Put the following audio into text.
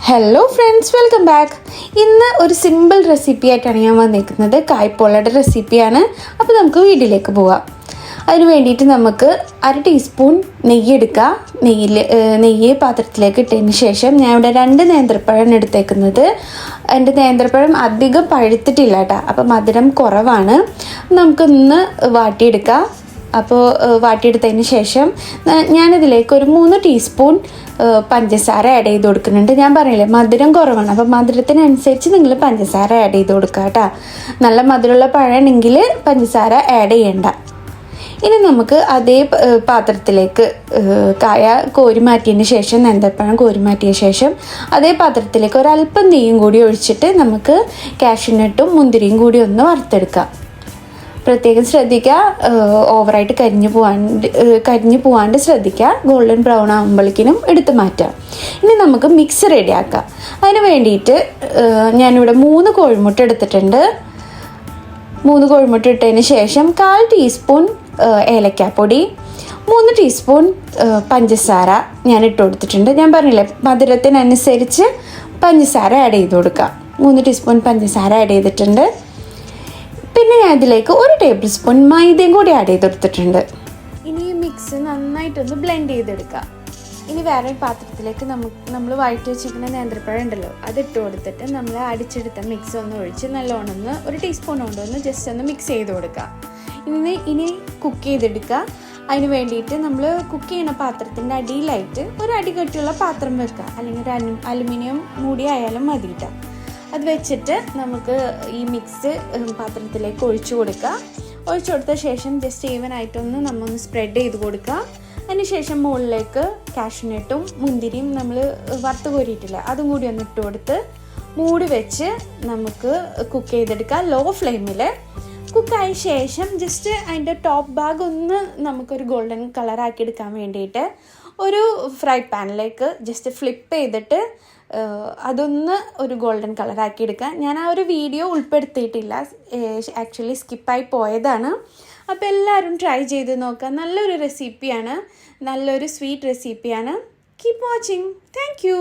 Hello friends, welcome back. ഇന്ന് ഒരു simple recipe ആയിട്ടാണ് ഞാൻ വന്നിരിക്കുന്നത്. കായ്പോളയുടെ റെസിപ്പിയാണ്. അപ്പോൾ നമുക്ക് വീഡിയോയിലേക്ക് പോവാം. അതിന് വേണ്ടിയിട്ട് നമുക്ക് 1 ടീസ്പൂൺ നെയ്യ് എടുക്കുക. നെയ്യ് പാത്രത്തിലേക്ക് ഇട്ടതിന് ശേഷം ഞാൻ ഇവിടെ 2 നേന്ത്രപ്പഴം എടുത്തേക്കുന്നത്. എൻ്റെ നേന്ത്രപ്പഴം അധികം പഴുത്തിട്ടില്ല കേട്ടോ, അപ്പോൾ മധുരം കുറവാണ്. നമുക്കൊന്ന് വാട്ടിയെടുക്കാം. അപ്പോൾ വാട്ടിയെടുത്തതിന് ശേഷം ഞാനിതിലേക്ക് ഒരു 3 ടീസ്പൂൺ പഞ്ചസാര ആഡ് ചെയ്ത് കൊടുക്കുന്നുണ്ട്. ഞാൻ പറഞ്ഞില്ലേ മധുരം കുറവാണ്, അപ്പോൾ മധുരത്തിനനുസരിച്ച് നിങ്ങൾ പഞ്ചസാര ആഡ് ചെയ്ത് കൊടുക്കുക കേട്ടോ. നല്ല മധുരമുള്ള പഴമാണെങ്കിൽ പഞ്ചസാര ആഡ് ചെയ്യണ്ട. ഇനി നമുക്ക് അതേ പാത്രത്തിലേക്ക് കായ കോരി മാറ്റിയതിന് ശേഷം, നേന്ത്രപ്പഴം കോരി മാറ്റിയ ശേഷം അതേ പാത്രത്തിലേക്ക് ഒരല്പം നെയ്യും കൂടി ഒഴിച്ചിട്ട് നമുക്ക് കാഷ്യൂനട്ടും മുന്തിരിയും കൂടി ഒന്ന് വറുത്തെടുക്കാം. പ്രത്യേകം ശ്രദ്ധിക്കുക, ഓവറായിട്ട് കരിഞ്ഞു പോവാണ്ട് ശ്രദ്ധിക്കുക. ഗോൾഡൻ ബ്രൗൺ ആകുമ്പോഴേക്കിനും എടുത്ത് മാറ്റാം. ഇനി നമുക്ക് മിക്സ് റെഡിയാക്കാം. അതിന് വേണ്ടിയിട്ട് ഞാനിവിടെ 3 കോഴിമുട്ട എടുത്തിട്ടുണ്ട്. 3 കോഴിമുട്ട ഇട്ടതിന് ശേഷം 1/4 ടീസ്പൂൺ ഏലക്കാപ്പൊടി, 3 ടീസ്പൂൺ പഞ്ചസാര ഞാൻ ഇട്ട് കൊടുത്തിട്ടുണ്ട്. ഞാൻ പറഞ്ഞില്ലേ മധുരത്തിനനുസരിച്ച് പഞ്ചസാര ആഡ് ചെയ്ത് കൊടുക്കാം. 3 ടീസ്പൂൺ പഞ്ചസാര ആഡ് ചെയ്തിട്ടുണ്ട്. പിന്നെ ഞാൻ ഇതിലേക്ക് 1 ടേബിൾ സ്പൂൺ മൈദയും കൂടി ആഡ് ചെയ്ത് കൊടുത്തിട്ടുണ്ട്. ഇനി ഈ മിക്സ് നന്നായിട്ടൊന്ന് ബ്ലെൻഡ് ചെയ്തെടുക്കാം. ഇനി വേറെ പാത്രത്തിലേക്ക് നമ്മൾ വഴറ്റി വെച്ചിരിക്കുന്ന നേന്ത്രപ്പഴം ഉണ്ടല്ലോ, അതിട്ട് കൊടുത്തിട്ട് നമ്മൾ അടിച്ചെടുത്ത മിക്സ് ഒന്ന് ഒഴിച്ച് നല്ലോണം ഒന്ന് 1 ടീസ്പൂൺ കൊണ്ടൊന്ന് ജസ്റ്റ് ഒന്ന് മിക്സ് ചെയ്ത് കൊടുക്കുക. ഇനി കുക്ക് ചെയ്തെടുക്കുക. അതിന് വേണ്ടിയിട്ട് നമ്മൾ കുക്ക് ചെയ്യുന്ന പാത്രത്തിൻ്റെ അടിയിലായിട്ട് ഒരു അടികട്ടിയുള്ള പാത്രം വെക്കുക, അല്ലെങ്കിൽ ഒരു അലുമിനിയം മൂടി ആയാലും മതി കേട്ടോ. അത് വെച്ചിട്ട് നമുക്ക് ഈ മിക്സ് പാത്രത്തിലേക്ക് ഒഴിച്ചു കൊടുക്കുക. ഒഴിച്ചു കൊടുത്ത ശേഷം ജസ്റ്റ് ഈവനായിട്ടൊന്ന് നമ്മൊന്ന് സ്പ്രെഡ് ചെയ്ത് കൊടുക്കുക. അതിന് ശേഷം മുകളിലേക്ക് കാഷ്യൂനട്ടും മുന്തിരിയും നമ്മൾ വറുത്ത് കോരിയിട്ടില്ല, അതും കൂടി ഒന്ന് ഇട്ട് കൊടുത്ത് മൂടി വെച്ച് നമുക്ക് കുക്ക് ചെയ്തെടുക്കുക. ലോ ഫ്ലെയിമിൽ കുക്കായ ശേഷം ജസ്റ്റ് അതിൻ്റെ ടോപ്പ് ഭാഗം ഒന്ന് നമുക്കൊരു ഗോൾഡൻ കളറാക്കി എടുക്കാൻ വേണ്ടിയിട്ട് ഒരു ഫ്രൈ പാനിലേക്ക് ജസ്റ്റ് ഫ്ലിപ്പ് ചെയ്തിട്ട് അതൊന്ന് ഒരു ഗോൾഡൻ കളറാക്കി എടുക്കുക. ഞാൻ ആ ഒരു വീഡിയോ ഉൾപ്പെടുത്തിയിട്ടില്ല, ആക്ച്വലി സ്കിപ്പായി പോയതാണ്. അപ്പോൾ എല്ലാവരും ട്രൈ ചെയ്ത് നോക്കുക. നല്ലൊരു റെസിപ്പിയാണ്, നല്ലൊരു സ്വീറ്റ് റെസിപ്പിയാണ്. Keep watching. Thank you.